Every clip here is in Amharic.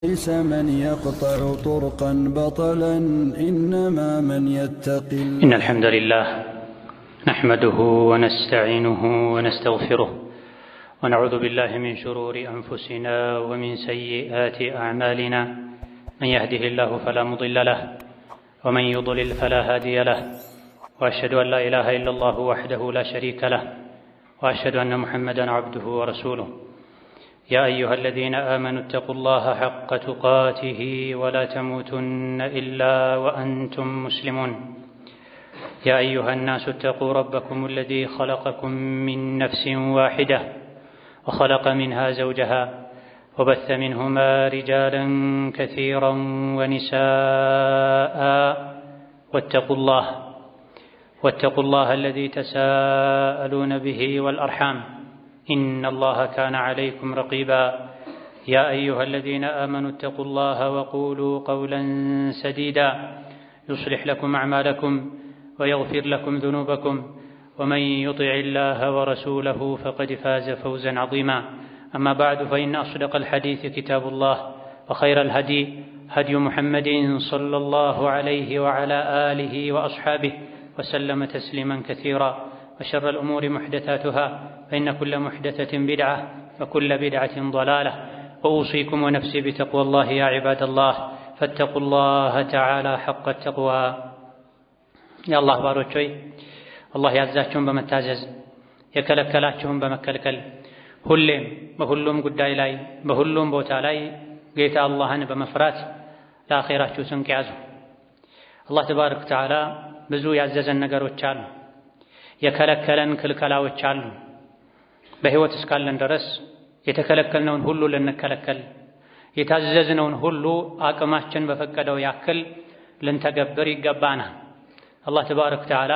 ليس من يقطع طرقا بطلا إنما من يتقي. إن الحمد لله نحمده ونستعينه ونستغفره ونعوذ بالله من شرور أنفسنا ومن سيئات أعمالنا. من يهده الله فلا مضل له ومن يضلل فلا هادي له، وأشهد أن لا إله إلا الله وحده لا شريك له، وأشهد أن محمدا عبده ورسوله. يا أيها الذين آمنوا اتقوا الله حق تقاته ولا تموتن إلا وأنتم مسلمون. يا أيها الناس اتقوا ربكم الذي خلقكم من نفس واحدة وخلق منها زوجها وبث منهما رجالا كثيرا ونساء واتقوا الله الذي تساءلون به والأرحام إن الله كان عليكم رقيبا. يا أيها الذين آمنوا اتقوا الله وقولوا قولا سديدا يصلح لكم أعمالكم ويغفر لكم ذنوبكم، ومن يطع الله ورسوله فقد فاز فوزا عظيما. أما بعد، فإن أصدق الحديث كتاب الله، وخير الهدي هدي محمد صلى الله عليه وعلى آله وأصحابه وسلم تسليما كثيرا. وشر الأمور محدثاتها، فإن كل محدثة بدعة وكل بدعة ضلالة. وأوصيكم ونفسي بتقوى الله يا عباد الله، فاتقوا الله تعالى حق التقوى. يا الله باروچوي الله ያዛችሁን በመታዘዝ የከለከላችሁን በመከልከል ሁሌም በሁሉም ጉዳይ ላይ በሁሉም ቦታ ላይ ጌታ አላህን በመፍራት ለአኺራችሁ ስንቅ ያዙ። አላህ ተባረከ ወተዓላ ብዙ ያዘዘን ነገሮች አሉ፣ የከለከለን ክልከላዎች አሉ። በህይወት እስካለን ድረስ የተከለከልነውን ሁሉ ልንከለከል፣ የታዘዝነውን ሁሉ አቅማችን በፈቀደው ያክል ልንተገብር ይገባናል። አላህ ተባረከ ወተዓላ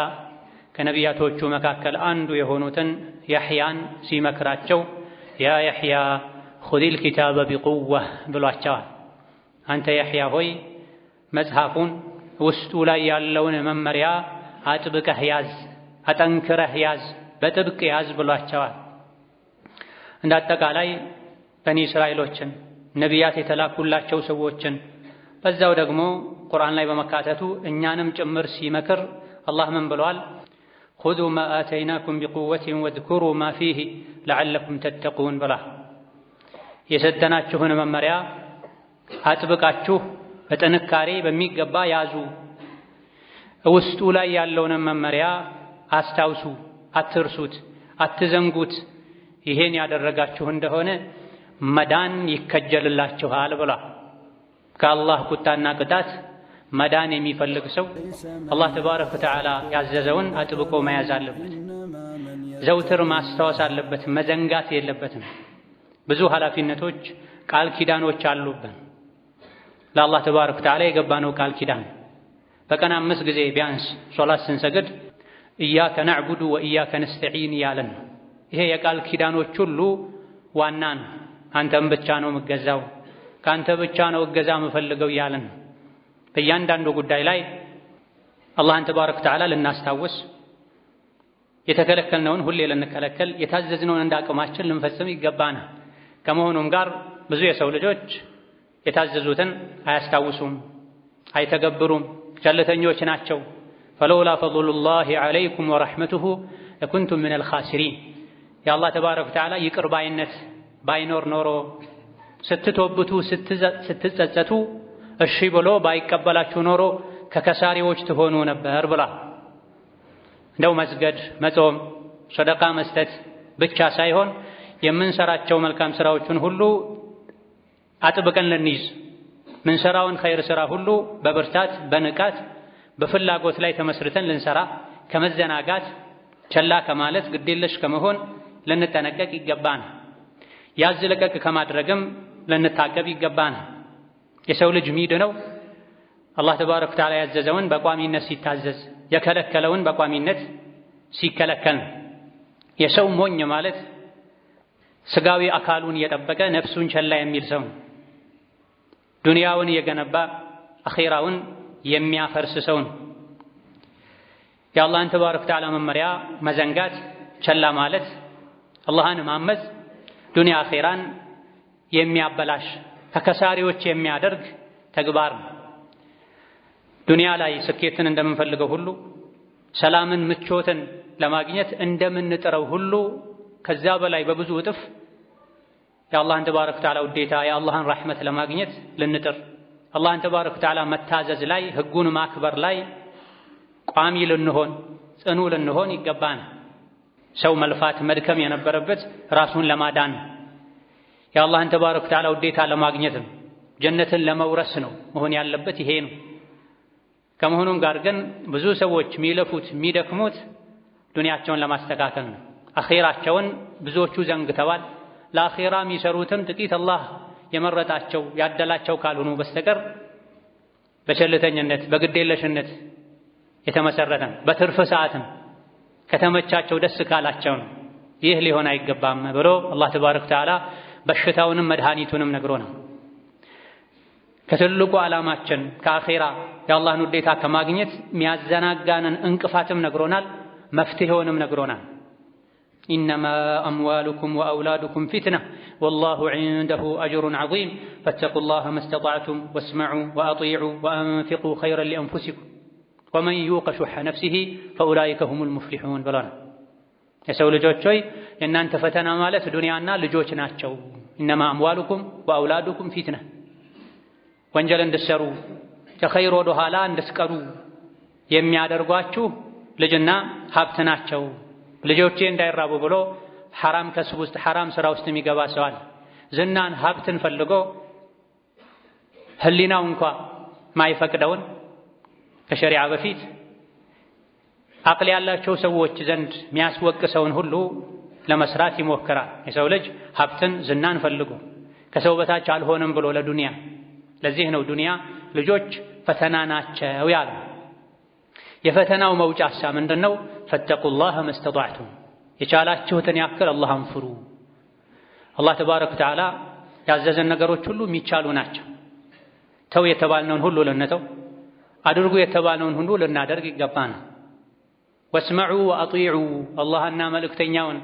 ከነቢያቶቹ መካከል አንዱ የሆኑትን ያሕያን ሲመክራቸው ያ ያሕያ ኹዚል ኪታበ ቢቁወህ ብሏቸዋል። አንተ ያሕያ ሆይ መጽሐፉን ውስጡ ላይ ያለውን መመሪያ አጥብቀህ ያዝ፣ አጠንክረህ ያዝ፣ በጥብቅ ያዝ ብሏቸዋል። እንደ አጠቃላይ በኒ እስራኤሎችን ነቢያት የተላኩላቸው ሰዎችን በዛው ደግሞ ቁርአን ላይ በመካተቱ እኛንም ጭምር ሲመክር አላህ ምን ብሏል? ኹዙ ማ አተይናኩም ቢቁወቲን ወዝኩሩ ማ ፊህ ለዐለኩም ተተቁን ብላ የሰጠናችሁን መመሪያ አጥብቃችሁ በጥንካሬ በሚገባ ያዙ፣ ውስጡ ላይ ያለውን መመሪያ አስታውሱ፣ አትርሱት፣ አትዘንጉት። ይሄን ያደረጋችሁ እንደሆነ መዳን ይከጀልላችኋል ብላ ከአላህ ቁጣና ቅጣት መዳን የሚፈልግ ሰው አላህ ተባረከ ወተዓላ ያዘዘውን አጥብቆ መያዝ አለበት። ዘውትር ማስታወስ አለበት፣ መዘንጋት የለበትም። ብዙ ኃላፊነቶች፣ ቃል ኪዳኖች አሉብን። ለአላህ ተባረከ ወተዓላ የገባነው ቃል ኪዳን በቀን 5 ጊዜ ቢያንስ ሶላት ስንሰግድ ኢያከ ነዕቡዱ ወኢያከ ነስተዒን እያለን ነው። ይሄ የቃል ኪዳኖች ሁሉ ዋና ነው። አንተም ብቻ ነው የምገዛው፣ ከአንተ ብቻ ነው እገዛ የምፈልገው እያለን ነው። በእያንዳንዱ ጉዳይ ላይ አላህን ተባረከ ወተዓላ ልናስታውስ፣ የተከለከልነውን ሁሌ ልንከለከል፣ የታዘዝነውን እንደ አቅማችን ልንፈጽም ይገባናል። ከመሆኑም ጋር ብዙ የሰው ልጆች የታዘዙትን አያስታውሱም፣ አይተገብሩም፣ ቸልተኞች ናቸው። ፈለውላ ፈድሉላሂ ዐለይኩም ወረሕመቱሁ ለኩንቱም ሚነል ኻሲሪን። የአላህ ተባረከ ወተዓላ ይቅር ባይነት ባይኖር ኖሮ ስትቶብቱ ስትጸጸቱ እሺ ብሎ ባይቀበላችሁ ኖሮ ከከሳሪዎች ትሆኑ ነበር ብላ። እንደው መስገድ፣ መጾም፣ ሰደቃ መስጠት ብቻ ሳይሆን የምንሰራቸው መልካም ስራዎችን ሁሉ አጥብቀን ልንይዝ፣ ምንሰራውን ኸይር ስራ ሁሉ በብርታት በንቃት በፍላጎት ላይ ተመስርተን ልንሰራ፣ ከመዘናጋት ቸላ ከማለት ግዴለሽ ከመሆን ልንጠነቀቅ ይገባናል። ያዝ ለቀቅ ከማድረግም ልንታቀብ ይገባናል። የሰው ልጅ ሚድነው አላህ ተባረከ ወተዓላ ያዘዘውን በቋሚነት ሲታዘዝ፣ የከለከለውን በቋሚነት ሲከለከል። የሰው ሞኝ ማለት ስጋዊ አካሉን እየጠበቀ ነፍሱን ቸላ የሚል ሰው፣ ዱንያውን እየገነባ አኺራውን የሚያፈርስ ሰው። የአላህን ተባረከ ወተዓላ መመሪያ መዘንጋት፣ ቸላ ማለት፣ አላህን ማመፅ ዱንያ አኺራን የሚያበላሽ ከከሳሪዎች የሚያደርግ ተግባር ነው። ዱንያ ላይ ስኬትን እንደምንፈልገው ሁሉ ሰላምን፣ ምቾትን ለማግኘት እንደምንጥረው ሁሉ ከዛ በላይ በብዙ እጥፍ የአላህን ተባረከ ወተዓላ ውዴታ የአላህን ረሕመት ለማግኘት ልንጥር፣ አላህን ተባረከ ወተዓላ መታዘዝ ላይ ህጉን ማክበር ላይ ቋሚ ልንሆን ጽኑ ልንሆን ይገባን። ሰው መልፋት መድከም የነበረበት ራሱን ለማዳን የአላህን ተባረከ ወተዓላ ውዴታ ለማግኘት ጀነትን ለመውረስ ነው መሆን ያለበት ይሄ ነው። ከመሆኑም ጋር ግን ብዙ ሰዎች የሚለፉት የሚደክሙት ዱንያቸውን ለማስተካከል ነው። አኺራቸውን ብዙዎቹ ዘንግተዋል። ለአኺራ የሚሰሩትም ጥቂት አላህ የመረጣቸው ያደላቸው ካልሆኑ በስተቀር በቸልተኝነት በግዴለሽነት የተመሰረተ በትርፍ ሰዓትም ከተመቻቸው ደስ ካላቸው ነው። ይህ ሊሆን አይገባም ብሎ አላህ ተባረከ ወተዓላ በሽታውንም መድኃኒቱንም ነግሮናል። ከትልቁ ዓላማችን ከአኺራ የአላህን ውዴታ ከማግኘት የሚያዘናጋንን እንቅፋትም ነግሮናል፣ መፍትሄውንም ነግሮናል። ኢነማ አምዋሉኩም ወአውላዱኩም ፊትና ወላሁ ዒንደሁ አጅሩን ዐዚም ፈተቁላህ መስተጣዕቱም ወስመዑ ወአጢዑ ወአንፊቁ ኸይረን ሊአንፉሲኩም ወመን ዩቀ ሹሐ ነፍሲሂ ፈኡላኢከ ሁሙል ሙፍሊሑን ብለናል። የሰው ልጆች ሆይ የእናንተ ፈተና ማለት ዱንያና ልጆች ናቸው። ኢነማ አምዋሉኩም ወአውላዱኩም ፊትና ወንጀል እንድትሰሩ ከኸይር ወደ ኋላ እንድትቀሩ የሚያደርጓችሁ ልጅና ሀብት ናቸው። ልጆቼ እንዳይራቡ ብሎ ሐራም ከስብ ውስጥ ሐራም ስራ ውስጥ የሚገባ ሰው አለ። ዝናን ሀብትን ፈልጎ ህሊናው እንኳ ማይፈቅደውን ከሸሪዓ በፊት አቅል ያላቸው ሰዎች ዘንድ የሚያስወቅሰውን ሁሉ ለመስራት ይሞክራል። የሰው ልጅ ሀብትን ዝናን ፈልጎ ከሰው በታች አልሆንም ብሎ ለዱንያ። ለዚህ ነው ዱንያ ልጆች ፈተና ናቸው ያለ። የፈተናው መውጫሳ ምንድነው? ፈተቁላህ መስተጣዕቱም የቻላችሁትን ያክል አላህን ፍሩ። አላህ ተባረከ ወተዓላ ያዘዘን ነገሮች ሁሉ የሚቻሉ ናቸው። ተው የተባልነውን ሁሉ ልንተው፣ አድርጉ የተባልነውን ሁሉ ልናደርግ ይገባናል። ወስመዑ ወአጢዑ አላህና መልእክተኛውን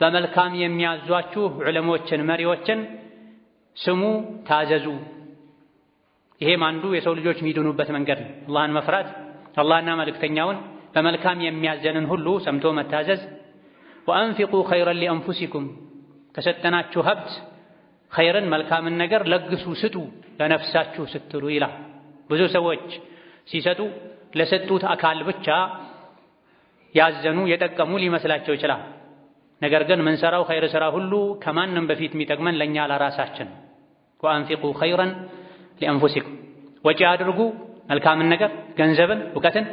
በመልካም የሚያዟችሁ ዑለሞችን መሪዎችን ስሙ፣ ታዘዙ። ይሄም አንዱ የሰው ልጆች የሚድኑበት መንገድ ነው። አላህን መፍራት፣ አላህና መልእክተኛውን በመልካም የሚያዘንን ሁሉ ሰምቶ መታዘዝ። ወአንፊቁ ኸይረን ሊአንፉሲኩም ከሰጠናችሁ ሀብት ኸይርን መልካምን ነገር ለግሱ፣ ስጡ ለነፍሳችሁ ስትሉ ይላል። ብዙ ሰዎች ሲሰጡ ለሰጡት አካል ብቻ ያዘኑ የጠቀሙ ሊመስላቸው ይችላል። ነገር ግን ምንሰራው ኸይር ስራ ሁሉ ከማንም በፊት የሚጠቅመን ለእኛ ለራሳችን። ወአንፊቁ ኸይረን ሊአንፉሲኩም ወጪ አድርጉ መልካምን ነገር ገንዘብን፣ እውቀትን፣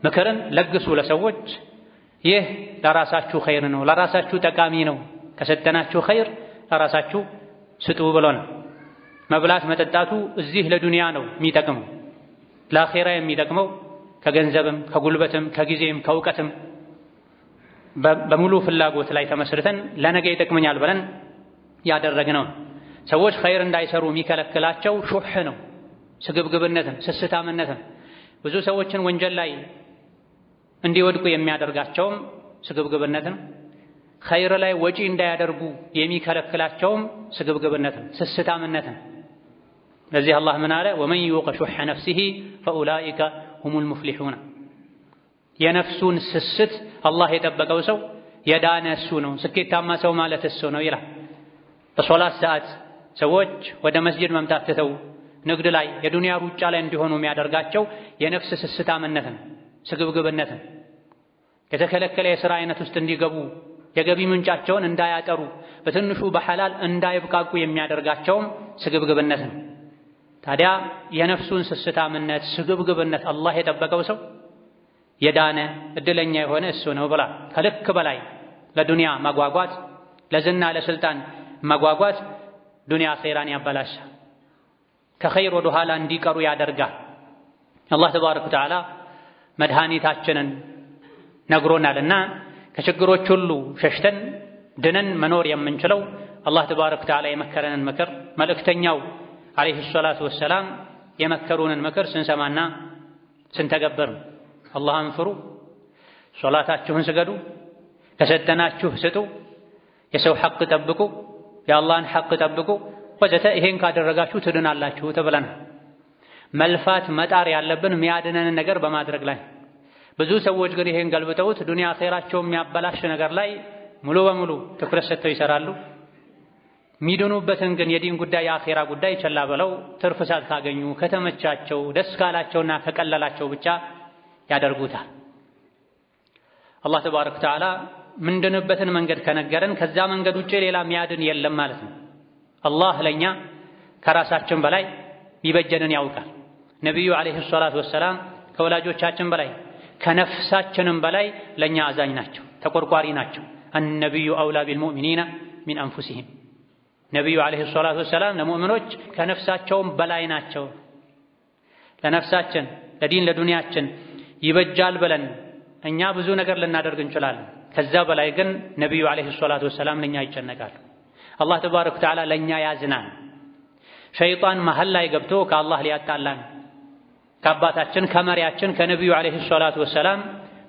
ምክርን ለግሱ ለሰዎች። ይህ ለራሳችሁ ኸይር ነው፣ ለራሳችሁ ጠቃሚ ነው። ከሰጠናችሁ ኸይር ለራሳችሁ ስጡ ብሎን። መብላት መጠጣቱ እዚህ ለዱንያ ነው የሚጠቅመው። ለአኺራ የሚጠቅመው ከገንዘብም ከጉልበትም ከጊዜም ከእውቀትም በሙሉ ፍላጎት ላይ ተመስርተን ለነገ ይጠቅመኛል ብለን ያደረግነው። ሰዎች ኸይር እንዳይሰሩ የሚከለክላቸው ሹህ ነው፣ ስግብግብነትም ስስታምነትም። ብዙ ሰዎችን ወንጀል ላይ እንዲወድቁ የሚያደርጋቸውም ስግብግብነትም፣ ኸይር ላይ ወጪ እንዳያደርጉ የሚከለክላቸውም ስግብግብነትም ስስታምነትም። ለዚህ አላህ ምን አለ? ወመን ዩቀ ሹሐ ነፍሲሂ ፈኡላኢከ ሁሙል ሙፍሊሑን። የነፍሱን ስስት አላህ የጠበቀው ሰው የዳነ እሱ ነው፣ ስኬታማ ሰው ማለት እሱ ነው ይላል። በሶላት ሰዓት ሰዎች ወደ መስጂድ መምጣት ትተው ንግድ ላይ የዱንያ ሩጫ ላይ እንዲሆኑ የሚያደርጋቸው የነፍስ ስስታምነትን ስግብግብነትን፣ የተከለከለ የሥራ አይነት ውስጥ እንዲገቡ የገቢ ምንጫቸውን እንዳያጠሩ በትንሹ በሐላል እንዳይብቃቁ የሚያደርጋቸውም ስግብግብነት ነው። ታዲያ የነፍሱን ስስታምነት ስግብግብነት አላህ የጠበቀው ሰው የዳነ እድለኛ የሆነ እሱ ነው ብላ። ከልክ በላይ ለዱንያ ማጓጓት፣ ለዝና ለስልጣን ማጓጓት ዱንያ ኸይራን ያበላሻል፣ ከኸይር ወደ ኋላ እንዲቀሩ ያደርጋል። አላህ ተባረከ ወተዓላ መድኃኒታችንን ነግሮናልና ከችግሮች ሁሉ ሸሽተን ድነን መኖር የምንችለው አላህ ተባረከ ወተዓላ የመከረንን ምክር መልእክተኛው ዓለይሂ ሰላቱ ወሰላም የመከሩንን ምክር ስንሰማና ስንተገበር ነው። አላህን ፍሩ፣ ሶላታችሁን ስገዱ፣ ከሰጠናችሁ ስጡ፣ የሰው ሐቅ ጠብቁ፣ የአላህን ሐቅ ጠብቁ፣ ወዘተ ይሄን ካደረጋችሁ ትድናላችሁ ተብለናል። መልፋት መጣር ያለብን የሚያድነንን ነገር በማድረግ ላይ። ብዙ ሰዎች ግን ይሄን ገልብጠውት ዱንያ ኸይራቸው የሚያበላሽ ነገር ላይ ሙሉ በሙሉ ትኩረት ሰጥተው ይሰራሉ። የሚድኑበትን ግን የዲን ጉዳይ የአኼራ ጉዳይ ቸላ ብለው ትርፍ ሰዓት ካገኙ ከተመቻቸው ደስ ካላቸውና ከቀለላቸው ብቻ ያደርጉታል። አላህ ተባረከ ወተዓላ ምንድንበትን መንገድ ከነገረን ከዛ መንገድ ውጪ ሌላ የሚያድን የለም ማለት ነው። አላህ ለኛ ከራሳችን በላይ ይበጀንን ያውቃል። ነቢዩ ዓለይሂ ሰላቱ ወሰላም ከወላጆቻችን በላይ ከነፍሳችንም በላይ ለኛ አዛኝ ናቸው፣ ተቆርቋሪ ናቸው። አነቢዩ አውላ ቢልሙእሚኒና ሚን አንፉሲሂም። ነቢዩ ዓለይሂ ሰላቱ ወሰላም ለሙእሚኖች ከነፍሳቸውም በላይ ናቸው። ለነፍሳችን ለዲን ለዱንያችን ይበጃል ብለን እኛ ብዙ ነገር ልናደርግ እንችላለን። ከዛ በላይ ግን ነቢዩ ዓለይሂ ሰላቱ ወሰላም ለኛ ይጨነቃሉ። አላህ ተባረከ ወተዓላ ለኛ ያዝናል። ሸይጣን መሀል ላይ ገብቶ ከአላህ ሊያጣላን ከአባታችን ከመሪያችን ከነቢዩ ዓለይሂ ሰላቱ ወሰላም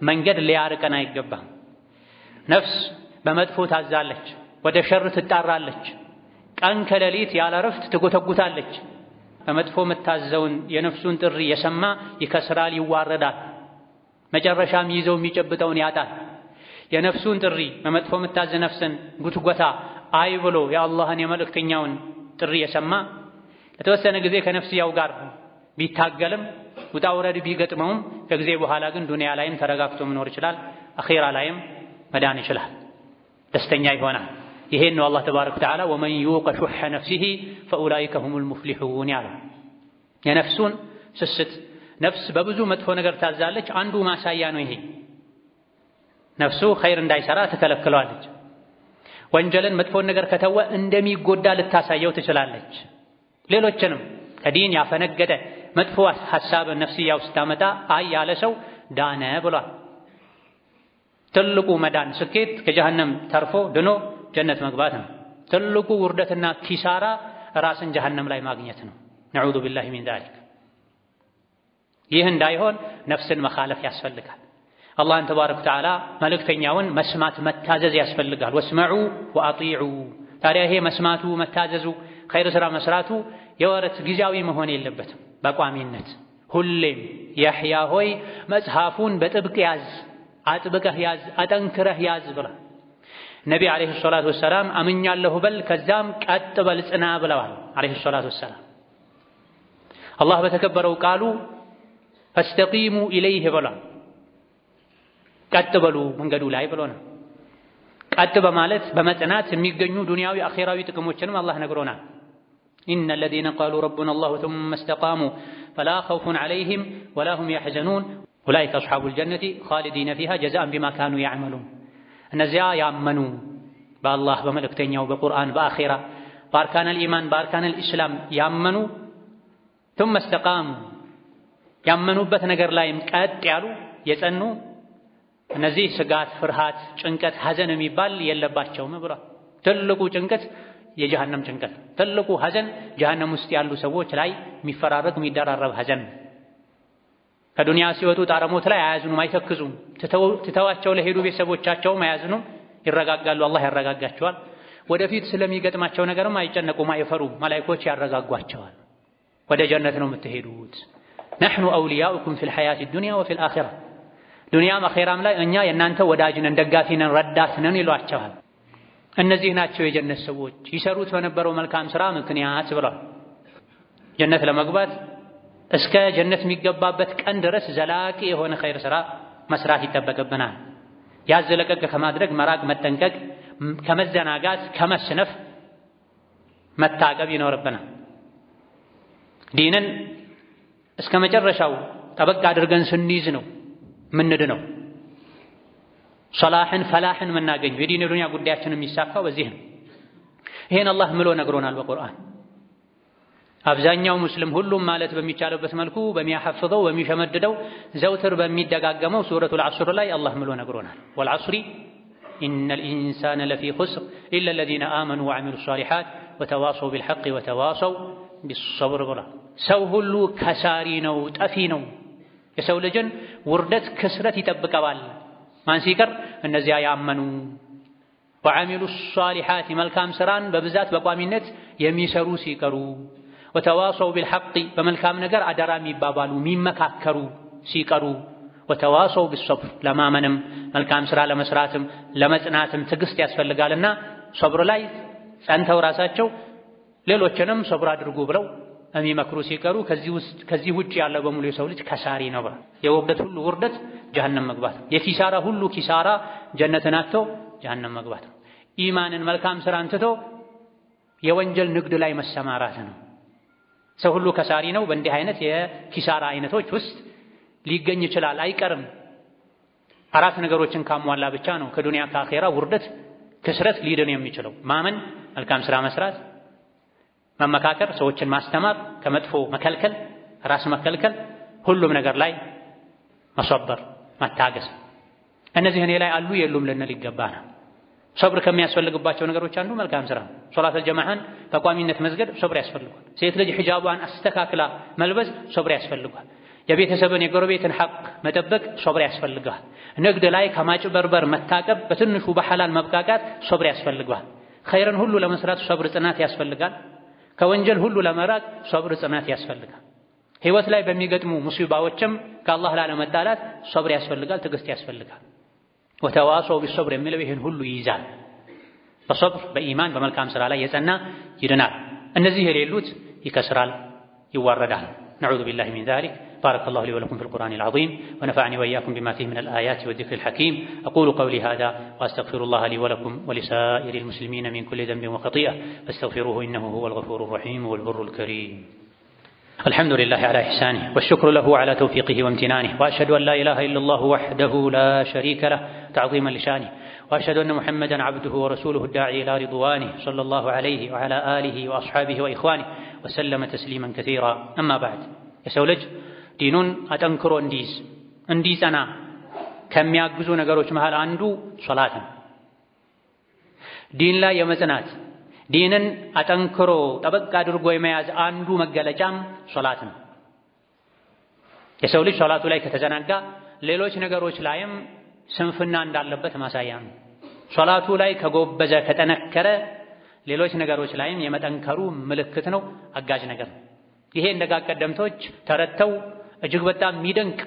መንገድ ሊያርቀን አይገባም። ነፍስ በመጥፎ ታዛለች፣ ወደ ሸር ትጣራለች፣ ቀን ከሌሊት ያለ እረፍት ትጎተጉታለች። በመጥፎ የምታዘውን የነፍሱን ጥሪ የሰማ ይከስራል፣ ይዋረዳል። መጨረሻም ይዘው የሚጨብጠውን ያጣል። የነፍሱን ጥሪ በመጥፎ የምታዝ ነፍስን ጉትጎታ አይ ብሎ የአላህን የመልእክተኛውን ጥሪ የሰማ ለተወሰነ ጊዜ ከነፍስያው ጋር ቢታገልም ውጣ ውረድ ቢገጥመውም ከጊዜ በኋላ ግን ዱንያ ላይም ተረጋግቶ መኖር ይችላል፣ አኺራ ላይም መዳን ይችላል፣ ደስተኛ ይሆናል። ይሄን ነው አላህ ተባረከ ወተዓላ ወመን ዩቀ ሹሐ ነፍሲሂ ፈኡላኢከ ሁሙል ሙፍሊሑን ያለው። የነፍሱን ስስት ነፍስ በብዙ መጥፎ ነገር ታዛለች። አንዱ ማሳያ ነው ይሄ። ነፍሱ ኸይር እንዳይሰራ ትከለክለዋለች። ወንጀልን መጥፎን ነገር ከተወ እንደሚጎዳ ልታሳየው ትችላለች። ሌሎችንም ከዲን ያፈነገደ መጥፎ ሐሳብ ነፍስያው ስታመጣ አይ ያለ ሰው ዳነ ብሏል። ትልቁ መዳን ስኬት ከጀሃነም ተርፎ ድኖ ጀነት መግባት ነው። ትልቁ ውርደትና ኪሳራ ራስን ጀሃነም ላይ ማግኘት ነው። ነዑዙ ቢላሂ ሚን ዛሊክ። ይህ እንዳይሆን ነፍስን መኻለፍ ያስፈልጋል። አላህን ተባረከ ወተዓላ መልእክተኛውን መስማት መታዘዝ ያስፈልጋል። ወስመዑ ወአጢዑ። ታዲያ ይሄ መስማቱ መታዘዙ ኸይር ሥራ መስራቱ የወረት ጊዜያዊ መሆን የለበትም። በቋሚነት ሁሌም ያሕያ ሆይ መጽሐፉን በጥብቅ ያዝ፣ አጥብቀህ ያዝ፣ አጠንክረህ ያዝ ብላ ነቢ ዓለይሂ ሰላቱ ወሰላም አምኛለሁ በል ከዛም ቀጥ በል ጽና ብለዋል ዓለይሂ ሰላቱ ወሰላም። አላህ በተከበረው ቃሉ ፈስተቂሙ ኢለይህ ብሏል። ቀጥ በሉ መንገዱ ላይ ብሎ ነው። ቀጥ በማለት በመጽናት የሚገኙ ዱንያዊ አኼራዊ ጥቅሞችንም አላህ ነግሮናል። ኢነ ለዚነ ቃሉ ረቡና አላሁ ሱመ እስተቃሙ ፈላ ኸውፉን ዐለይሂም ወላ ሁም የሕዘኑን ኡላኢከ አስሓቡል ጀነቲ ኻሊዲነ ፊሃ ጀዛአን ቢማ ካኑ ያዕመሉን። እነዚያ ያመኑ በአላህ በመልእክተኛው በቁርአን በአኼራ በአርካነል ኢማን በአርካነል ኢስላም ያመኑ ሱመ እስተቃሙ ያመኑበት ነገር ላይም ቀጥ ያሉ የጸኑ እነዚህ ስጋት፣ ፍርሃት፣ ጭንቀት፣ ሐዘን የሚባል የለባቸውም ብሏል። ትልቁ ጭንቀት የጀሃነም ጭንቀት፣ ትልቁ ሐዘን ጀሃነም ውስጥ ያሉ ሰዎች ላይ የሚፈራረቅ የሚደራረብ ሐዘን። ከዱንያ ሲወጡ ጣረሞት ላይ አያዝኑም፣ አይተክዙም። ትተዋቸው ለሄዱ ቤተሰቦቻቸውም አያዝኑም፣ ይረጋጋሉ። አላህ ያረጋጋቸዋል። ወደፊት ስለሚገጥማቸው ነገርም አይጨነቁም፣ አይፈሩም። መላኢኮች ያረጋጓቸዋል። ወደ ጀነት ነው የምትሄዱት። ነሕኑ አውሊያኡኩም ፊል ሐያቲ ዱንያ ወፊል አኺራ። ዱንያም አኼራም ላይ እኛ የእናንተ ወዳጅ ነን፣ ደጋፊ ነን፣ ረዳት ነን ይሏቸዋል። እነዚህ ናቸው የጀነት ሰዎች ይሰሩት በነበረው መልካም ሥራ ምክንያት ብሏል። ጀነት ለመግባት እስከ ጀነት የሚገባበት ቀን ድረስ ዘላቂ የሆነ ኸይር ሥራ መስራት ይጠበቅብናል። ያዝ ለቀቅ ከማድረግ መራቅ፣ መጠንቀቅ፣ ከመዘናጋት ከመስነፍ መታቀብ ይኖርብናል። ዲንን እስከ መጨረሻው ጠበቅ አድርገን ስንይዝ ነው ምንድነው ሰላሕን ፈላሕን የምናገኘው። የዲን የዱንያ ጉዳያችን የሚሳካው በዚህ ነው። ይሄን አላህ ምሎ ነግሮናል በቁርአን። አብዛኛው ሙስሊም ሁሉም ማለት በሚቻልበት መልኩ በሚያሐፍዘው በሚሸመድደው ዘውትር በሚደጋገመው ሱረቱል ዐስር ላይ አላህ ምሎ ነግሮናል። ወልዐስሪ ኢነል ኢንሳነ ለፊ ኹስር ኢላ ለዚነ አመኑ ወዐሚሉ ሷሊሓት ወተዋሰው ቢልሐቅ ወተዋሰው ቢሰብር ብሏል። ሰው ሁሉ ከሳሪ ነው፣ ጠፊ ነው። የሰው ልጅን ውርደት ክስረት ይጠብቀዋል። ማን ሲቀር? እነዚያ ያመኑ وعملوا الصالحات መልካም ስራን በብዛት በቋሚነት የሚሰሩ ሲቀሩ وتواصوا بالحق በመልካም ነገር አደራ የሚባባሉ የሚመካከሩ ሲቀሩ وتواصوا بالصبر ለማመንም መልካም ስራ ለመስራትም ለመጽናትም ትዕግስት ያስፈልጋልና ሶብር ላይ ጸንተው ራሳቸው ሌሎችንም ሶብር አድርጉ ብለው የሚመክሩ ሲቀሩ ከዚህ ውጪ ያለው በሙሉ የሰው ልጅ ከሳሪ ነው። የውርደት ሁሉ ውርደት ጀሃነም መግባት፣ የኪሳራ ሁሉ ኪሳራ ጀነትን አጥቶ ጀሃነም መግባት ነው። ኢማንን መልካም ስራን ትቶ የወንጀል ንግድ ላይ መሰማራት ነው። ሰው ሁሉ ከሳሪ ነው። በእንዲህ አይነት የኪሳራ አይነቶች ውስጥ ሊገኝ ይችላል፣ አይቀርም። አራት ነገሮችን ካሟላ ብቻ ነው ከዱንያ ከአኼራ ውርደት ክስረት ሊድን የሚችለው። ማመን፣ መልካም ስራ መስራት፣ መመካከር፣ ሰዎችን ማስተማር፣ ከመጥፎ መከልከል፣ ራስ መከልከል፣ ሁሉም ነገር ላይ መሰበር መታገስ። እነዚህ እኔ ላይ አሉ የሉም ልንል ይገባናል። ሶብር ከሚያስፈልግባቸው ነገሮች አንዱ መልካም ስራ። ሶላተል ጀማዓን በቋሚነት መስገድ ሶብር ያስፈልጋል። ሴት ልጅ ሒጃቧን አስተካክላ መልበስ ሶብር ያስፈልጋል። የቤተሰብን የጎረቤትን ሐቅ መጠበቅ ሶብር ያስፈልጋል። ንግድ ላይ ከማጭበርበር መታቀብ፣ በትንሹ በሐላል መብቃቃት ሶብር ያስፈልጋል። ኸይርን ሁሉ ለመስራት ሶብር ጽናት ያስፈልጋል። ከወንጀል ሁሉ ለመራቅ ሶብር ጽናት ያስፈልጋል። ህይወት ላይ በሚገጥሙ ሙሲባዎችም ከአላህ ላለመጣላት ሶብር ያስፈልጋል፣ ትዕግስት ያስፈልጋል። ወተዋሶው ቢሶብር የሚለው ይህን ሁሉ ይይዛል። በሶብር በኢማን በመልካም ስራ ላይ የጸና ይድናል። እነዚህ የሌሉት ይከስራል፣ ይዋረዳል። نعوذ بالله من ذلك. بارك الله لي ولكم في القرآن العظيم ونفعني وإياكم بما فيه من الآيات والذكر الحكيم. أقول قولي هذا وأستغفر الله لي ولكم ولسائر المسلمين من كل ذنب وخطيئة فاستغفروه إنه هو الغفور الرحيم والبر الكريم. الحمد لله على إحسانه والشكر له على توفيقه وامتنانه وأشهد أن لا إله إلا الله وحده لا شريك له تعظيما لشانه وأشهد أن محمدا عبده ورسوله الداعي إلى رضوانه صلى الله عليه وعلى آله وأصحابه وإخوانه وسلم تسليما كثيرا. أما بعد የሰው ልጅ ዲኑን አጠንክሮ እንዲይዝ አና ከሚያግዙ ነገሮች መሃል አንዱ ሶላት ነው። ዲን ላይ የመጽናት ዲንን አጠንክሮ ጠበቅ አድርጎ የመያዝ አንዱ መገለጫም ሶላት ነው። የሰው ልጅ ሶላቱ ላይ ከተዘናጋ ሌሎች ነገሮች ላይም ስንፍና እንዳለበት ማሳያ ነው። ሶላቱ ላይ ከጎበዘ ከጠነከረ ሌሎች ነገሮች ላይም የመጠንከሩ ምልክት ነው፣ አጋዥ ነገር ነው። ይሄ እንደ ቀደምቶች ተረተው እጅግ በጣም የሚደንቅ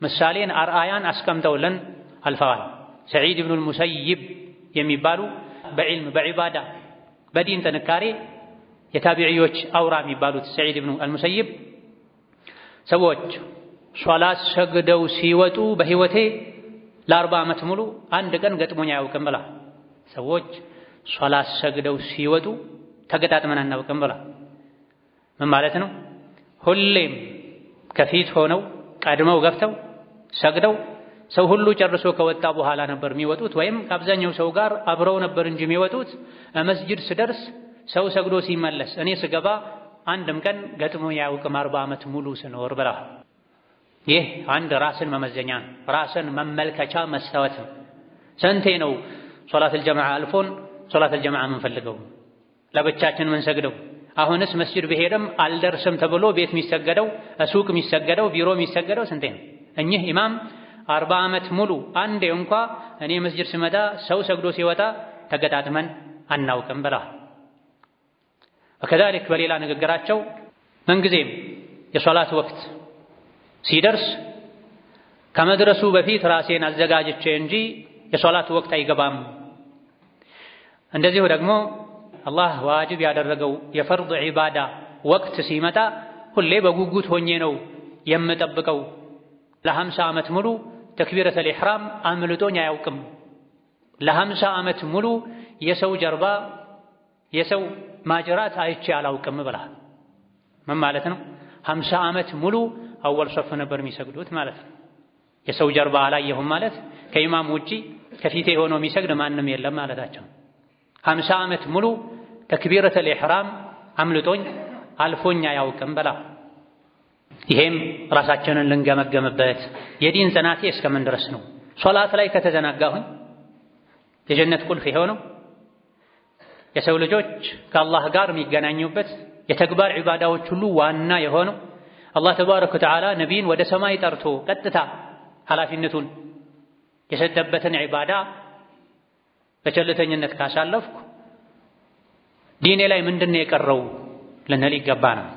ምሳሌን አርአያን አስቀምጠውልን አልፈዋል። ሰዒድ ኢብኑል ሙሰይብ የሚባሉ በዕልም በዒባዳ በዲን ጥንካሬ የታቢዒዎች አውራ የሚባሉት ሰዒድ ኢብኑ አልሙሰይብ ሰዎች ሶላት ሰግደው ሲወጡ በህይወቴ ለ40 ዓመት ሙሉ አንድ ቀን ገጥሞኝ አያውቅም ብላ። ሰዎች ሶላት ሰግደው ሲወጡ ተገጣጥመን አናውቅም ብላ። ምን ማለት ነው? ሁሌም ከፊት ሆነው ቀድመው ገብተው ሰግደው ሰው ሁሉ ጨርሶ ከወጣ በኋላ ነበር የሚወጡት፣ ወይም ከአብዛኛው ሰው ጋር አብረው ነበር እንጂ የሚወጡት መስጂድ ስደርስ ሰው ሰግዶ ሲመለስ እኔ ስገባ አንድም ቀን ገጥሞኝ አያውቅም 40 ዓመት ሙሉ ስኖር ብላ። ይህ አንድ ራስን መመዘኛ ነው፣ ራስን መመልከቻ መስታወት ነው። ስንቴ ነው ሶላተል ጀማዓ አልፎን ሶላተል ጀማዓ የምንፈልገው ለብቻችን ምን ሰግደው? አሁንስ መስጂድ ብሄድም አልደርስም ተብሎ ቤት የሚሰገደው፣ ሱቅ የሚሰገደው፣ ቢሮ የሚሰገደው ስንቴ ነው? እኚህ ኢማም 40 ዓመት ሙሉ አንዴ እንኳ እኔ መስጂድ ስመጣ ሰው ሰግዶ ሲወጣ ተገጣጥመን አናውቅም ብላ። ወከዛሊክ በሌላ ንግግራቸው ምንጊዜም የሶላት ወቅት ሲደርስ ከመድረሱ በፊት ራሴን አዘጋጅቼ እንጂ የሶላት ወቅት አይገባም። እንደዚሁ ደግሞ አላህ ዋጅብ ያደረገው የፈርድ ዒባዳ ወቅት ሲመጣ ሁሌ በጉጉት ሆኜ ነው የምጠብቀው። ለ50 ዓመት ሙሉ ተክቢረተል ኢሕራም አምልጦኝ አያውቅም። ለ50 ዓመት ሙሉ የሰው ጀርባ የሰው ማጅራት አይቼ አላውቅም ብላ። ምን ማለት ነው? 50 ዓመት ሙሉ አወል ሶፍ ነበር የሚሰግዱት ማለት ነው። የሰው ጀርባ አላየሁም ማለት ከኢማም ውጪ ከፊቴ ሆኖ የሚሰግድ ማንም የለም ማለታቸው። 50 ዓመት ሙሉ ተክቢረተል ኢሕራም አምልጦኝ አልፎኝ አያውቅም ብላ። ይሄም ራሳችንን ልንገመገምበት የዲን ጽናቴ እስከምን ድረስ ነው? ሶላት ላይ ከተዘናጋሁኝ የጀነት ቁልፍ የሆነው የሰው ልጆች ከአላህ ጋር የሚገናኙበት የተግባር ዒባዳዎች ሁሉ ዋና የሆነው አላህ ተባረከ ወተዓላ ነቢይን ወደ ሰማይ ጠርቶ ቀጥታ ኃላፊነቱን የሰጠበትን ዒባዳ በቸልተኝነት ካሳለፍኩ ዲኔ ላይ ምንድነው የቀረው ልንል ይገባናል።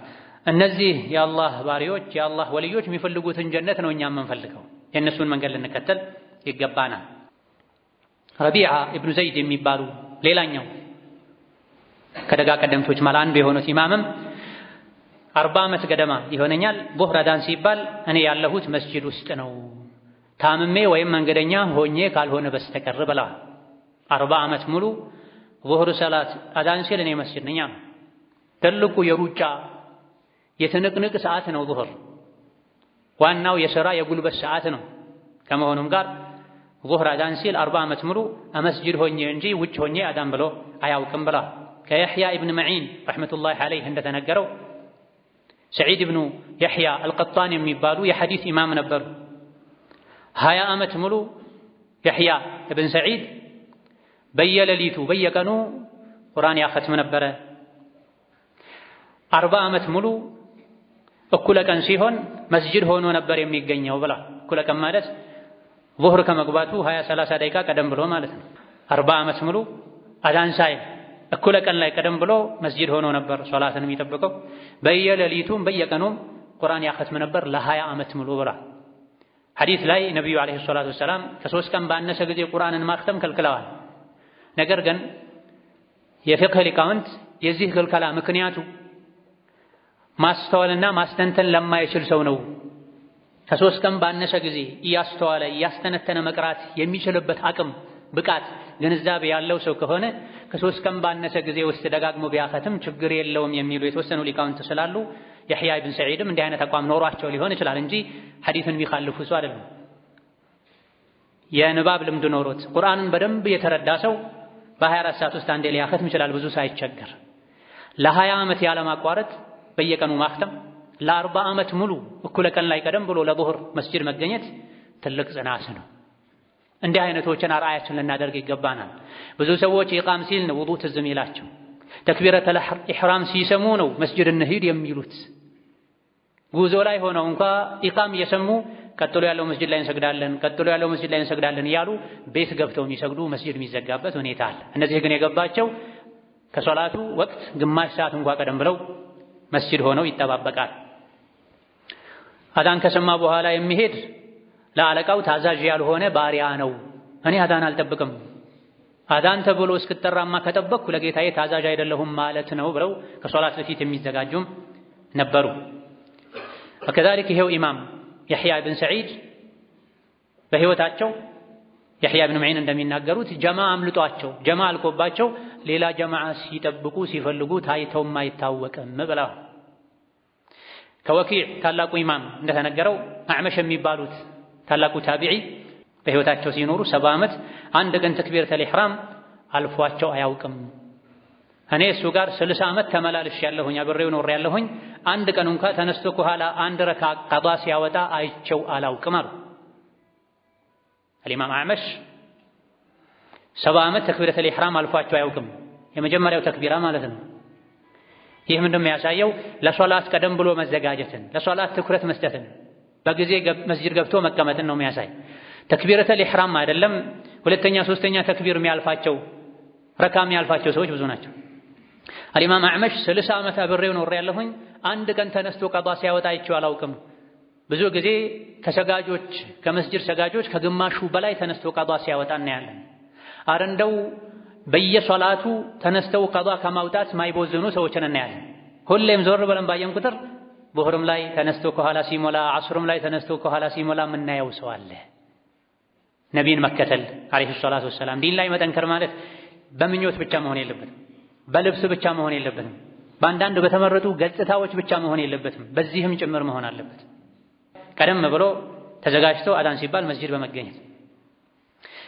እነዚህ የአላህ ባሪዎች የአላህ ወልዮች የሚፈልጉትን ጀነት ነው እኛ የምንፈልገው። የእነሱን መንገድ ልንከተል ይገባናል። ረቢዓ ኢብኑ ዘይድ የሚባሉ ሌላኛው ከደጋ ቀደምቶች ማለት አንዱ የሆኑት ኢማምም 40 ዓመት ገደማ ይሆነኛል ዙህር አዳን ሲባል እኔ ያለሁት መስጂድ ውስጥ ነው ታምሜ ወይም መንገደኛ ሆኜ ካልሆነ በስተቀር ብላ 40 ዓመት ሙሉ ዙህር ሰላት አዳን ሲል እኔ መስጂድ ነኝ። ትልቁ የሩጫ የትንቅንቅ ሰዓት ነው ዙህር። ዋናው የሥራ የጉልበት ሰዓት ነው። ከመሆኑም ጋር ዙህር አዳን ሲል 40 ዓመት ሙሉ መስጂድ ሆኜ እንጂ ውጭ ሆኜ አዳን ብሎ አያውቅም ብላ ከየሕያ ኢብን መዒን ረሕመቱላሂ ዐለይህ እንደተነገረው ሰዒድ ኢብኑ የሕያ አልቀጣን የሚባሉ የሐዲስ ኢማም ነበሩ። 20 ዓመት ሙሉ የሕያ ኢብን ሰዒድ በየሌሊቱ በየቀኑ ቁርአን ያኸትም ነበረ። 40 ዓመት ሙሉ እኩለ ቀን ሲሆን መስጂድ ሆኖ ነበር የሚገኘው ብላ። እኩለ ቀን ማለት ዙህር ከመግባቱ 20-30 ደቂቃ ቀደም ብሎ ማለት ነው። 40 ዓመት ሙሉ አዳን ሳይል እኩለ ቀን ላይ ቀደም ብሎ መስጂድ ሆኖ ነበር ሶላትን የሚጠብቀው። በየሌሊቱም በየቀኑም ቁርአን ያኸትም ነበር ለ20 ዓመት ሙሉ ብላ። ሐዲስ ላይ ነቢዩ ዓለይሂ ሰላቱ ወሰላም ከ3 ቀን ባነሰ ጊዜ ቁርአንን ማክተም ከልክለዋል። ነገር ግን የፊቅህ ሊቃውንት የዚህ ክልከላ ምክንያቱ ማስተዋልና ማስተንተን ለማይችል ሰው ነው። ከ3 ቀን ባነሰ ጊዜ እያስተዋለ እያስተነተነ መቅራት የሚችልበት አቅም፣ ብቃት፣ ግንዛቤ ያለው ሰው ከሆነ ከ3 ቀን ባነሰ ጊዜ ውስጥ ደጋግሞ ቢያኸትም ችግር የለውም የሚሉ የተወሰኑ ሊቃውንት ስላሉ የሕያ ኢብን ሰዒድም እንዲህ አይነት አቋም ኖሯቸው ሊሆን ይችላል እንጂ ሐዲስን የሚኻልፉ ሰው አይደለም። የንባብ ልምድ ኖሮት ቁርአንን በደንብ የተረዳ ሰው በ24 ሰዓት ውስጥ አንዴ ሊያኸትም ይችላል ብዙ ሳይቸገር። ለ20 ዓመት ያለማቋረጥ በየቀኑ ማክተም፣ ለ40 ዓመት ሙሉ እኩለ ቀን ላይ ቀደም ብሎ ለዙህር መስጂድ መገኘት ትልቅ ጽናት ነው። እንዲህ አይነቶችን አርአያችን ልናደርግ ይገባናል። ብዙ ሰዎች ኢቃም ሲል ነው ውዱእ ትዝ የሚላቸው፣ ተክቢረተል ኢሕራም ሲሰሙ ነው መስጂድ እንሂድ የሚሉት። ጉዞ ላይ ሆነው እንኳ ኢቃም እየሰሙ ቀጥሎ ያለው መስጂድ ላይ እንሰግዳለን፣ ቀጥሎ ያለው መስጂድ ላይ እንሰግዳለን እያሉ ቤት ገብተው የሚሰግዱ መስጂድ የሚዘጋበት ሁኔታ አለ። እነዚህ ግን የገባቸው ከሶላቱ ወቅት ግማሽ ሰዓት እንኳ ቀደም ብለው መስጂድ ሆነው ይጠባበቃል። አዳን ከሰማ በኋላ የሚሄድ ለአለቃው ታዛዥ ያልሆነ ባሪያ ነው። እኔ አዳን አልጠብቅም፣ አዳን ተብሎ እስክጠራማ ከጠበቅኩ ለጌታዬ ታዛዥ አይደለሁም ማለት ነው ብለው ከሶላት በፊት የሚዘጋጁም ነበሩ። ወከዛሊክ ይሄው ኢማም የሕያ ኢብን ሰዒድ በሕይወታቸው የሕያ ኢብን መዒን እንደሚናገሩት ጀማ አምልጧቸው ጀማ አልቆባቸው ሌላ ጀማዓ ሲጠብቁ ሲፈልጉ ታይተውም አይታወቅም ብለዋል። ከወኪዕ ታላቁ ኢማም እንደተነገረው አዕመሽ የሚባሉት ታላቁ ታቢዒ በሕይወታቸው ሲኖሩ 70 ዓመት አንድ ቀን ተክቢረተል ኢሕራም አልፏቸው አያውቅም። እኔ እሱ ጋር 60 ዓመት ተመላልሽ ያለሁኝ አብሬው ኖር ያለሁኝ አንድ ቀን እንኳ ተነስቶ ከኋላ አንድ ረካ ቀዷ ሲያወጣ አይቸው አላውቅም አሉ። አልኢማም አዕመሽ 70 ዓመት ተክቢረተል ኢሕራም አልፏቸው አያውቅም። የመጀመሪያው ተክቢራ ማለት ነው። ይህ ምንድነው የሚያሳየው? ለሶላት ቀደም ብሎ መዘጋጀትን፣ ለሶላት ትኩረት መስጠትን፣ በጊዜ መስጂድ ገብቶ መቀመጥን ነው የሚያሳይ። ተክቢረተል ኢሕራም አይደለም ሁለተኛ ሶስተኛ ተክቢር የሚያልፋቸው ረካ የሚያልፋቸው ሰዎች ብዙ ናቸው። አልኢማም አዕመሽ 60 ዓመት አብሬው ኖር ያለሁኝ አንድ ቀን ተነስቶ ቀዷ ሲያወጣ አይቼው አላውቅም። ብዙ ጊዜ ከሰጋጆች ከመስጂድ ሰጋጆች ከግማሹ በላይ ተነስቶ ቀዷ ሲያወጣ እናያለን። አረ እንደው በየሶላቱ ተነስተው ቀዷ ከማውጣት ማይቦዝኑ ሰዎችን እናያለን። ሁሌም ዞር ብለን ባየን ቁጥር ዙህርም ላይ ተነስቶ ከኋላ ሲሞላ፣ ዐስርም ላይ ተነስቶ ከኋላ ሲሞላ የምናየው ሰው አለ። ነቢይን መከተል ዓለይሂ ሰላቱ ወሰላም ዲን ላይ መጠንከር ማለት በምኞት ብቻ መሆን የለበትም፣ በልብስ ብቻ መሆን የለበትም፣ በአንዳንድ በተመረጡ ገጽታዎች ብቻ መሆን የለበትም፣ በዚህም ጭምር መሆን አለበት። ቀደም ብሎ ተዘጋጅቶ አዳን ሲባል መስጂድ በመገኘት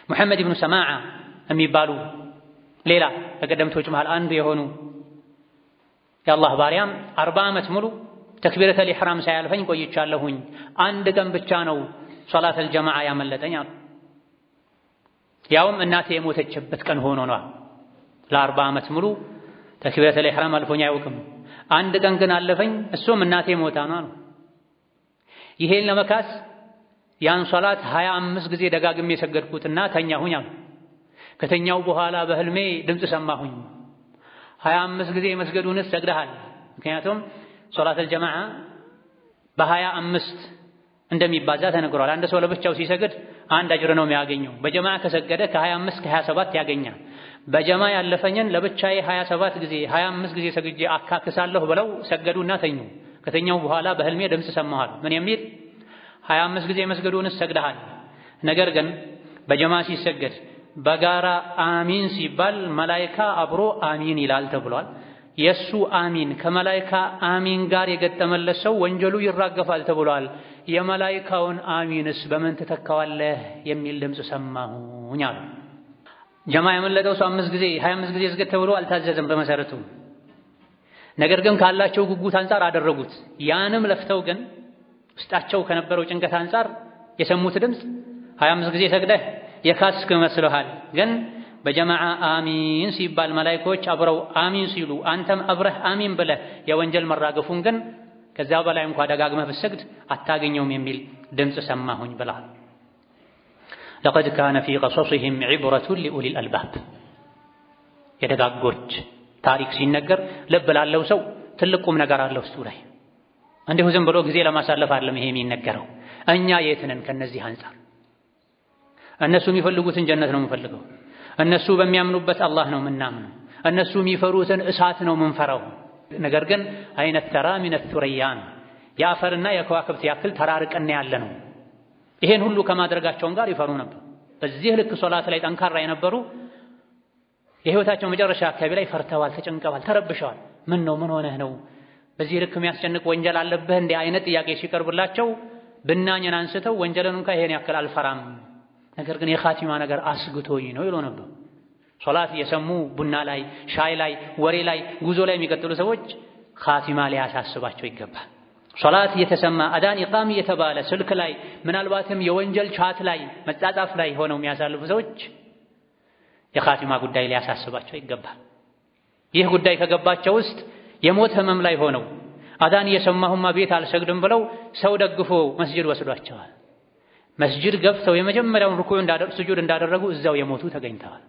ሙሐመድ ኢብኑ ሰማዓ የሚባሉ ሌላ ከቀደምቶች መሃል አንዱ የሆኑ የአላህ ባሪያም 40 ዓመት ሙሉ ተክቢረተል ኢሕራም ሳያልፈኝ ቆይቻለሁኝ፣ አንድ ቀን ብቻ ነው ሶላተል ጀማዓ ያመለጠኝ አሉ። ያውም እናቴ የሞተችበት ቀን ሆኖ ነው። ለ40 ዓመት ሙሉ ተክቢረተል ኢሕራም አልፎኝ አያውቅም፣ አንድ ቀን ግን አለፈኝ፣ እሱም እናቴ ሞታ ነው አሉ። ይሄን ለመካስ ያን ሶላት 25 ጊዜ ደጋግሜ የሰገድኩትና ተኛሁኝ አሉ። ከተኛው በኋላ በህልሜ ድምፅ ሰማሁኝ 25 ጊዜ መስገዱንስ ሰግደሃል? ምክንያቱም ሶላተል ጀማዓ በ25 እንደሚባዛ ተነግሯል። አንድ ሰው ለብቻው ሲሰግድ አንድ አጅር ነው የሚያገኘው። በጀማዓ ከሰገደ ከ25 ከ27 ያገኛል። በጀማዓ ያለፈኝን ለብቻዬ 27 ጊዜ 25 ጊዜ ሰግጄ አካክሳለሁ ብለው ሰገዱና ተኙ። ከተኛው በኋላ በህልሜ ድምፅ ሰማኋል። ምን የሚል 25 ጊዜ መስገዱንስ ሰግደሃል፣ ነገር ግን በጀማዓ ሲሰገድ በጋራ አሚን ሲባል መላኢካ አብሮ አሚን ይላል ተብሏል። የሱ አሚን ከመላኢካ አሚን ጋር የገጠመለት ሰው ወንጀሉ ይራገፋል ተብሏል። የመላኢካውን አሚንስ በምን ትተካዋለህ የሚል ድምፅ ሰማሁኝ አሉ። ጀማዓ የመለጠው ሰው 5 ጊዜ 25 ጊዜ ስገድ ተብሎ አልታዘዘም በመሰረቱ። ነገር ግን ካላቸው ጉጉት አንፃር አደረጉት። ያንም ለፍተው ግን ውስጣቸው ከነበረው ጭንቀት አንፃር የሰሙት ድምፅ 25 ጊዜ ሰግደህ የካስክ መስሎሃል፣ ግን በጀማዓ አሚን ሲባል መላኢኮች አብረው አሚን ሲሉ አንተም አብረህ አሚን ብለህ የወንጀል መራገፉን ግን ከዛ በላይ እንኳን ደጋግመህ ብትሰግድ አታገኘውም የሚል ድምፅ ሰማሁኝ ብለዋል። لقد كان في قصصهم عبرة لأولي الألباب የደጋጎች ታሪክ ሲነገር ልብ ላለው ሰው ትልቁም ነገር አለው እሱ ላይ። እንዲሁ ዝም ብሎ ጊዜ ለማሳለፍ አይደለም ይሄ የሚነገረው። እኛ የት ነን ከነዚህ አንፃር? እነሱ የሚፈልጉትን ጀነት ነው የምንፈልገው። እነሱ በሚያምኑበት አላህ ነው የምናምነው። እነሱ የሚፈሩትን እሳት ነው የምንፈራው። ነገር ግን አይነት ተራ ሚነ ቱረያን የአፈርና የከዋክብት ያክል ተራርቀን ያለ ነው። ይሄን ሁሉ ከማድረጋቸውም ጋር ይፈሩ ነበር። በዚህ ልክ ሶላት ላይ ጠንካራ የነበሩ የህይወታቸው መጨረሻ አካባቢ ላይ ፈርተዋል፣ ተጨንቀዋል፣ ተረብሸዋል። ምን ነው ምን ሆነህ ነው በዚህ ልክ የሚያስጨንቅ ወንጀል አለብህ እንዲህ አይነት ጥያቄ ሲቀርብላቸው ብናኝን አንስተው ወንጀልን እንኳን ይሄን ያክል አልፈራም፣ ነገር ግን የኻቲማ ነገር አስግቶኝ ነው ይሉ ነበር። ሶላት እየሰሙ ቡና ላይ ሻይ ላይ ወሬ ላይ ጉዞ ላይ የሚቀጥሉ ሰዎች ኻቲማ ሊያሳስባቸው ይገባል። ሶላት እየተሰማ አዳን ኢቃም እየተባለ ስልክ ላይ ምናልባትም የወንጀል ቻት ላይ መጻጻፍ ላይ ሆነው የሚያሳልፉ ሰዎች የኻቲማ ጉዳይ ሊያሳስባቸው ይገባል። ይህ ጉዳይ ከገባቸው ውስጥ የሞት ህመም ላይ ሆነው አዳን እየሰማሁማ ቤት አልሰግድም ብለው ሰው ደግፎ መስጂድ ወስዷቸዋል። መስጂድ ገብተው የመጀመሪያውን ሩኩዕ ስጁድ እንዳደረጉ እዛው የሞቱ ተገኝተዋል።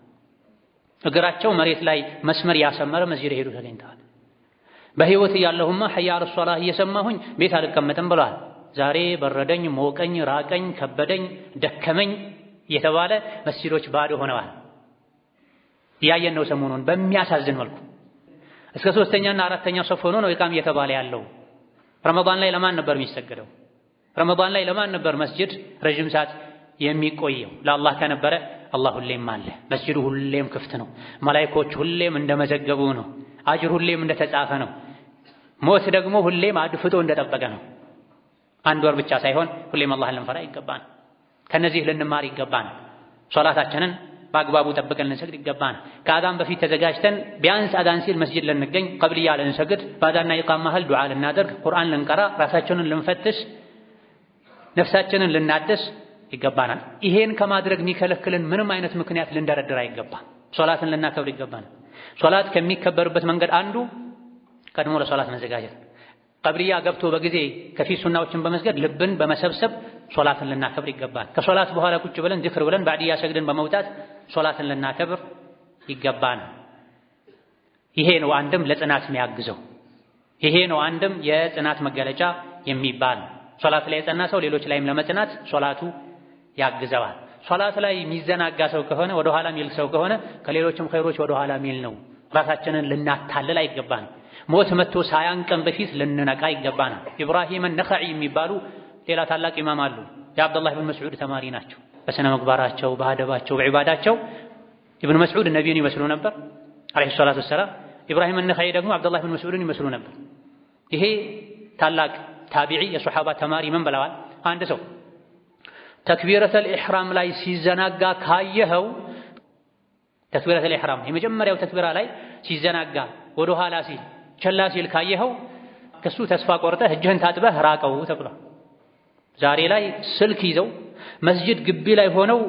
እግራቸው መሬት ላይ መስመር ያሰመረ መስጂድ ሄዱ ተገኝተዋል። በህይወት ያለሁማ ሐያ ዐለ ሶላህ እየሰማሁኝ ቤት አልቀመጥም ብለዋል። ዛሬ በረደኝ፣ ሞቀኝ፣ ራቀኝ፣ ከበደኝ፣ ደከመኝ እየተባለ መስጂዶች ባዶ ሆነዋል። እያየን ነው ሰሞኑን በሚያሳዝን መልኩ። እስከ 3ኛና 4ኛ ሶፍ ሆኖ ነው ኢቃም እየተባለ ያለው። ረመዳን ላይ ለማን ነበር የሚሰገደው? ረመዳን ላይ ለማን ነበር መስጂድ ረጅም ሰዓት የሚቆየው? ለአላህ ከነበረ አላህ ሁሌም አለ። መስጂዱ ሁሌም ክፍት ነው። መላኢኮች ሁሌም እንደመዘገቡ ነው። አጅር ሁሌም እንደተጻፈ ነው። ሞት ደግሞ ሁሌም አድፍጦ እንደጠበቀ ነው። አንድ ወር ብቻ ሳይሆን ሁሌም አላህን ልንፈራ ይገባን። ከነዚህ ልንማር ይገባን። ሶላታችንን በአግባቡ ጠብቀን ልንሰግድ ይገባን። ከአዳን በፊት ተዘጋጅተን ቢያንስ አዳን ሲል መስጂድ ልንገኝ፣ ቀብልያ ልንሰግድ፣ ባዳና ኢቃም መሃል ዱዓ ልናደርግ፣ ቁርአን ልንቀራ፣ ራሳችንን ልንፈትሽ፣ ነፍሳችንን ልናድስ ይገባናል። ይሄን ከማድረግ የሚከለክልን ምንም አይነት ምክንያት ልንደረድር አይገባም። ሶላትን ልናከብር ይገባናል። ሶላት ከሚከበርበት መንገድ አንዱ ቀድሞ ለሶላት መዘጋጀት። ቀብልያ ገብቶ በጊዜ ከፊት ሱናዎችን በመስገድ ልብን በመሰብሰብ ሶላትን ልናከብር ይገባል። ከሶላት በኋላ ቁጭ ብለን ዚክር ብለን ባዕድያ ሰግደን በመውጣት ሶላትን ልናከብር ይገባል። ይሄ ነው አንድም ለጽናት የሚያግዘው። ይሄ ነው አንድም የጽናት መገለጫ የሚባል። ሶላት ላይ የጸና ሰው ሌሎች ላይም ለመጽናት ሶላቱ ያግዘዋል። ሶላት ላይ የሚዘናጋ ሰው ከሆነ ወደ ኋላ የሚል ሰው ከሆነ ከሌሎችም ኸይሮች ወደ ኋላ የሚል ነው። ራሳችንን ልናታልል አይገባን። ሞት መጥቶ ሳያንቀን በፊት ልንነቃ ይገባናል። ኢብራሂም ነኸዒ የሚባሉ ሌላ ታላቅ ኢማም አሉ። የአብዱላህ ብን መስዑድ ተማሪ ናቸው። በስነ ምግባራቸው፣ በአደባቸው፣ በዒባዳቸው ኢብኑ መስዑድ ነቢዩን ይመስሉ ነበር አለይሂ ሰላቱ ወሰላም። ኢብራሂም ነኸዒ ደግሞ አብዱላህ ብን መስዑድን ይመስሉ ነበር። ይሄ ታላቅ ታቢዒ የሶሓባ ተማሪ ምን ብለዋል? አንድ ሰው ተክቢረተል ኢሕራም ላይ ሲዘናጋ ካየኸው፣ ተክቢረተል ኢሕራም የመጀመሪያው ተክቢራ ላይ ሲዘናጋ ወደ ኋላ ሲል ቸላ ሲል ካየኸው ከሱ ተስፋ ቆርጠህ እጅህን ታጥበህ ራቀው ተብሏል። ዛሬ ላይ ስልክ ይዘው መስጂድ ግቢ ላይ ሆነው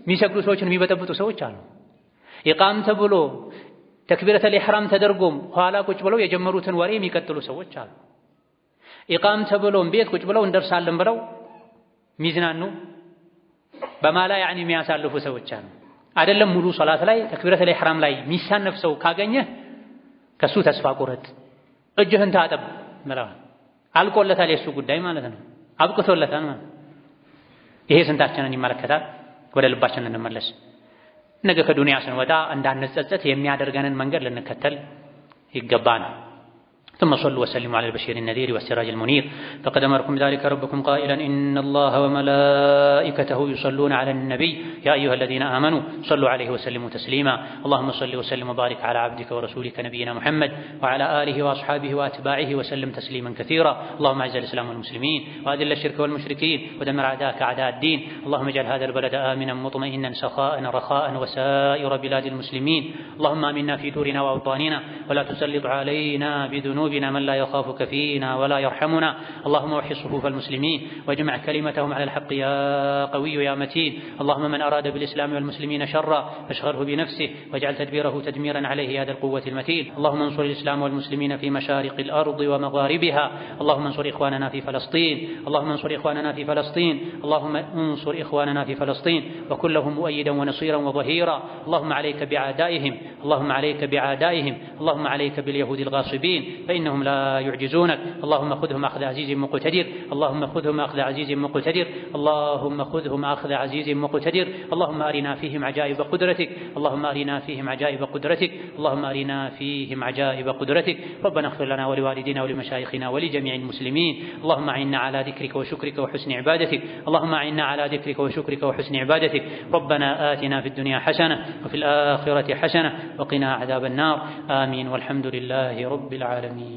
የሚሰግዱ ሰዎችን የሚበጠብጡ ሰዎች አሉ። ኢቃም ተብሎ ተክቢረተል ኢሕራም ተደርጎም ኋላ ቁጭ ብለው የጀመሩትን ወሬ የሚቀጥሉ ሰዎች አሉ። ኢቃም ተብሎም ቤት ቁጭ ብለው እንደርሳለን ብለው ሚዝናኑ በማላ ያዕኒ የሚያሳልፉ ሰዎች አሉ። አይደለም ሙሉ ሶላት ላይ ተክቢረተል ኢህራም ላይ የሚሳነፍ ሰው ካገኘህ ከሱ ተስፋ ቁረጥ፣ እጅህን ታጠብ ብለዋል። አልቆለታል የሱ ጉዳይ ማለት ነው፣ አብቅቶለታል ማለት። ይሄ ስንታችንን ይመለከታል? ወደ ልባችን እንመለስ። ነገ ከዱንያ ስንወጣ እንዳንጸጸት የሚያደርገንን መንገድ ልንከተል ይገባናል። ثم صلوا وسلموا على البشير النذير والسراج المنير فقد أمركم ذلك ربكم قائلا إن الله وملائكته يصلون على النبي يا أيها الذين آمنوا صلوا عليه وسلموا تسليما اللهم صل وسلم وبارك على عبدك ورسولك نبينا محمد وعلى آله وأصحابه وأتباعه وسلم تسليما كثيرا اللهم أعز الإسلام والمسلمين وأذل الشرك والمشركين ودمر أعداءك أعداء الدين اللهم اجعل هذا البلد آمنا مطمئنا سخاء رخاء وسائر بلاد المسلمين اللهم آمنا في دورنا وأوطاننا ولا تسلط علينا بذنوبنا من لا يخافك فينا ولا يرحمنا اللهم وحي صفوف المسلمين واجمع كلمتهم على الحق يا قوي يا متين اللهم من أراد بالإسلام والمسلمين شرا فاشغله بنفسه واجعل تدبيره تدميرا عليه يا ذا القوة المتين اللهم انصر الإسلام والمسلمين في مشارق الأرض ومغاربها اللهم انصر إخواننا في فلسطين اللهم انصر إخواننا في فلسطين اللهم انصر إخواننا في فلسطين وكن لهم مؤيدا ونصيرا وظهيرا اللهم عليك بعدائهم اللهم عليك بعدائهم اللهم عليك باليهود الغاصبين فإنهم لا يعجزونك اللهم خذهم أخذ عزيز مقتدر اللهم خذهم أخذ عزيز مقتدر اللهم خذهم أخذ عزيز مقتدر اللهم أرنا فيهم عجائب قدرتك اللهم أرنا فيهم عجائب قدرتك اللهم أرنا فيهم عجائب قدرتك ربنا اغفر لنا ولوالدينا ولمشايخنا ولجميع المسلمين اللهم أعنا على ذكرك وشكرك وحسن عبادتك اللهم أعنا على ذكرك وشكرك وحسن عبادتك ربنا آتنا في الدنيا حسنة وفي الآخرة حسنة وقنا عذاب النار آمين والحمد لله رب العالمين.